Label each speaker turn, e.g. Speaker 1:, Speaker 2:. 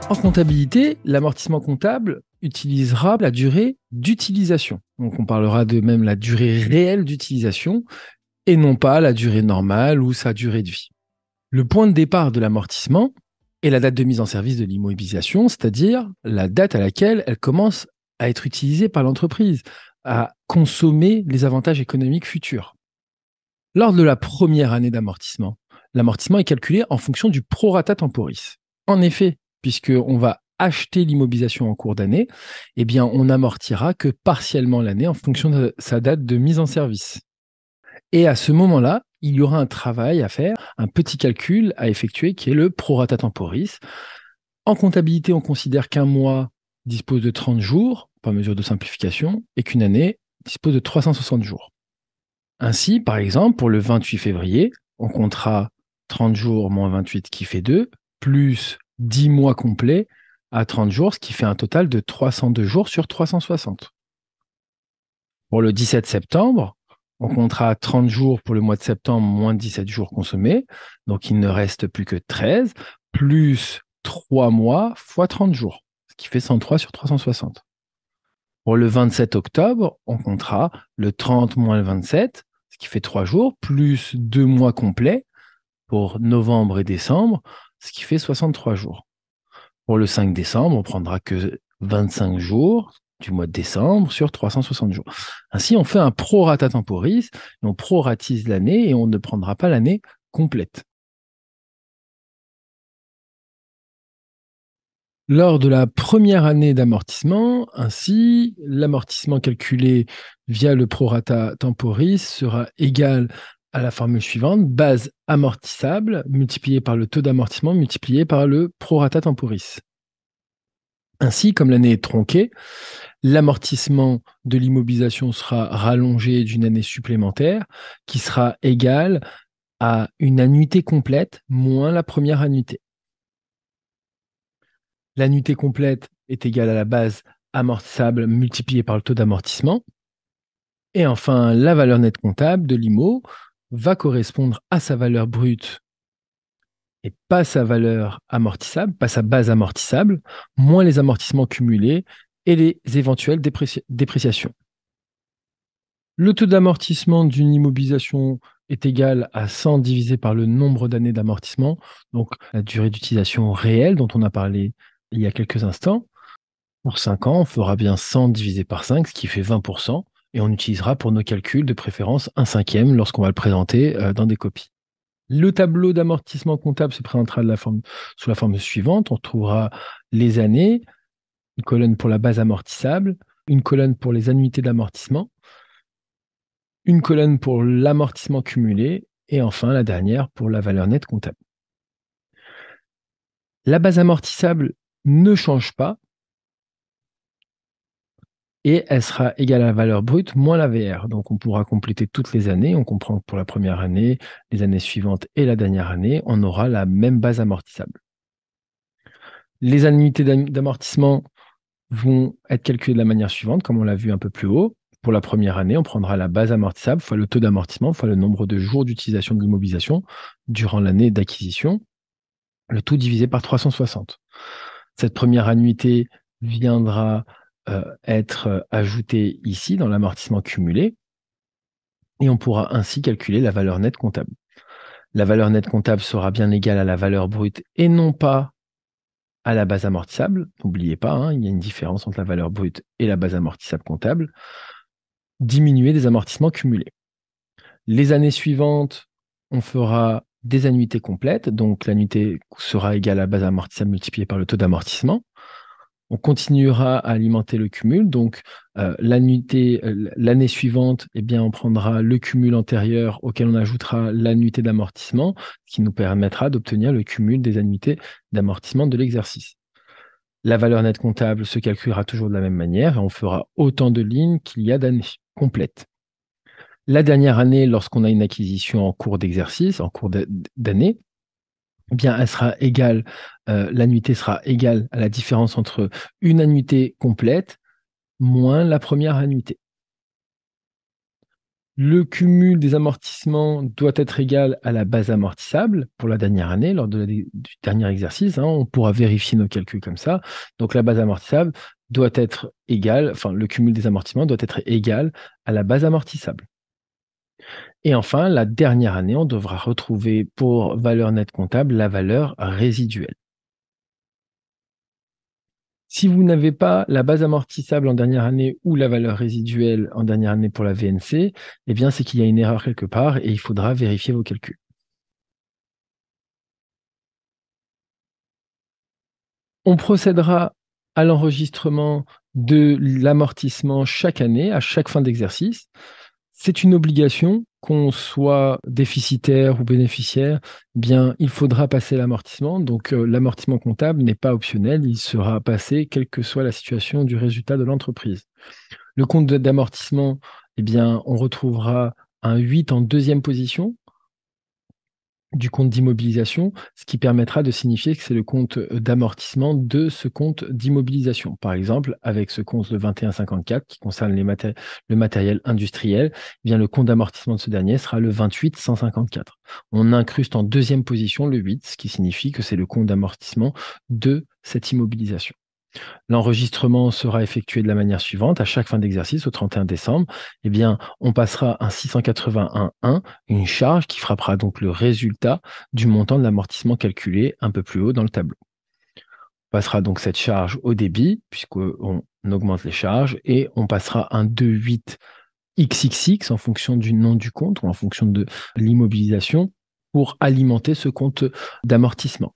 Speaker 1: En comptabilité, l'amortissement comptable utilisera la durée d'utilisation. Donc on parlera de même la durée réelle d'utilisation et non pas la durée normale ou sa durée de vie. Le point de départ de l'amortissement est la date de mise en service de l'immobilisation, c'est-à-dire la date à laquelle elle commence à être utilisée par l'entreprise, à consommer les avantages économiques futurs. Lors de la première année d'amortissement, l'amortissement est calculé en fonction du prorata temporis. En effet, puisqu'on va acheter l'immobilisation en cours d'année, eh bien, on n'amortira que partiellement l'année en fonction de sa date de mise en service. Et à ce moment-là, il y aura un travail à faire, un petit calcul à effectuer qui est le prorata temporis. En comptabilité, on considère qu'un mois dispose de 30 jours, par mesure de simplification, et qu'une année dispose de 360 jours. Ainsi, par exemple, pour le 28 février, on comptera 30 jours moins 28 qui fait 2, plus 10 mois complets à 30 jours, ce qui fait un total de 302 jours sur 360. Pour le 17 septembre, on comptera 30 jours pour le mois de septembre, moins 17 jours consommés. Donc, il ne reste plus que 13, plus 3 mois fois 30 jours, ce qui fait 103 sur 360. Pour le 27 octobre, on comptera le 30 moins le 27, ce qui fait 3 jours, plus 2 mois complets pour novembre et décembre, ce qui fait 63 jours. Pour le 5 décembre, on prendra que 25 jours du mois de décembre sur 360 jours. Ainsi, on fait un prorata temporis, on proratise l'année et on ne prendra pas l'année complète. Lors de la première année d'amortissement, ainsi, l'amortissement calculé via le prorata temporis sera égal à la formule suivante, base amortissable multipliée par le taux d'amortissement multiplié par le prorata temporis. Ainsi, comme l'année est tronquée, l'amortissement de l'immobilisation sera rallongé d'une année supplémentaire qui sera égale à une annuité complète moins la première annuité. L'annuité complète est égale à la base amortissable multipliée par le taux d'amortissement. Et enfin, la valeur nette comptable de l'IMO va correspondre à sa valeur brute et pas sa valeur amortissable, pas sa base amortissable, moins les amortissements cumulés et les éventuelles dépréciations. Le taux d'amortissement d'une immobilisation est égal à 100 divisé par le nombre d'années d'amortissement, donc la durée d'utilisation réelle dont on a parlé il y a quelques instants. Pour 5 ans, on fera bien 100 divisé par 5, ce qui fait 20%, et on utilisera pour nos calculs de préférence un cinquième lorsqu'on va le présenter dans des copies. Le tableau d'amortissement comptable se présentera sous la forme suivante. On trouvera les années, une colonne pour la base amortissable, une colonne pour les annuités d'amortissement, une colonne pour l'amortissement cumulé, et enfin la dernière pour la valeur nette comptable. La base amortissable ne change pas, et elle sera égale à la valeur brute moins la VR. Donc, on pourra compléter toutes les années. On comprend que pour la première année, les années suivantes et la dernière année, on aura la même base amortissable. Les annuités d'amortissement vont être calculées de la manière suivante, comme on l'a vu un peu plus haut. Pour la première année, on prendra la base amortissable fois le taux d'amortissement fois le nombre de jours d'utilisation de l'immobilisation durant l'année d'acquisition, le tout divisé par 360. Cette première annuité viendra être ajouté ici dans l'amortissement cumulé et on pourra ainsi calculer la valeur nette comptable. La valeur nette comptable sera bien égale à la valeur brute et non pas à la base amortissable. N'oubliez pas, hein, il y a une différence entre la valeur brute et la base amortissable comptable. Diminuer des amortissements cumulés. Les années suivantes, on fera des annuités complètes, donc l'annuité sera égale à la base amortissable multipliée par le taux d'amortissement. On continuera à alimenter le cumul. Donc, l'année suivante, eh bien, on prendra le cumul antérieur auquel on ajoutera l'annuité d'amortissement, ce qui nous permettra d'obtenir le cumul des annuités d'amortissement de l'exercice. La valeur nette comptable se calculera toujours de la même manière et on fera autant de lignes qu'il y a d'années complètes. La dernière année, lorsqu'on a une acquisition en cours d'exercice, en cours d'année, eh bien, elle sera égale, l'annuité sera égale à la différence entre une annuité complète moins la première annuité. Le cumul des amortissements doit être égal à la base amortissable pour la dernière année, lors du dernier exercice. On pourra vérifier nos calculs comme ça. Donc la base amortissable doit être égale, enfin le cumul des amortissements doit être égal à la base amortissable. Et enfin, la dernière année, on devra retrouver pour valeur nette comptable la valeur résiduelle. Si vous n'avez pas la base amortissable en dernière année ou la valeur résiduelle en dernière année pour la VNC, eh bien, c'est qu'il y a une erreur quelque part et il faudra vérifier vos calculs. On procédera à l'enregistrement de l'amortissement chaque année, à chaque fin d'exercice. C'est une obligation, qu'on soit déficitaire ou bénéficiaire, eh bien, il faudra passer l'amortissement. Donc, l'amortissement comptable n'est pas optionnel, il sera passé quelle que soit la situation du résultat de l'entreprise. Le compte d'amortissement, eh bien, on retrouvera un 8 en deuxième position du compte d'immobilisation, ce qui permettra de signifier que c'est le compte d'amortissement de ce compte d'immobilisation. Par exemple, avec ce compte de 21,54 qui concerne le matériel industriel, eh bien le compte d'amortissement de ce dernier sera le 28,154. On incruste en deuxième position le 8, ce qui signifie que c'est le compte d'amortissement de cette immobilisation. L'enregistrement sera effectué de la manière suivante. À chaque fin d'exercice, au 31 décembre, eh bien, on passera un 681,1, une charge qui frappera donc le résultat du montant de l'amortissement calculé un peu plus haut dans le tableau. On passera donc cette charge au débit, puisqu'on augmente les charges, et on passera un 2,8 XXX en fonction du nom du compte ou en fonction de l'immobilisation pour alimenter ce compte d'amortissement.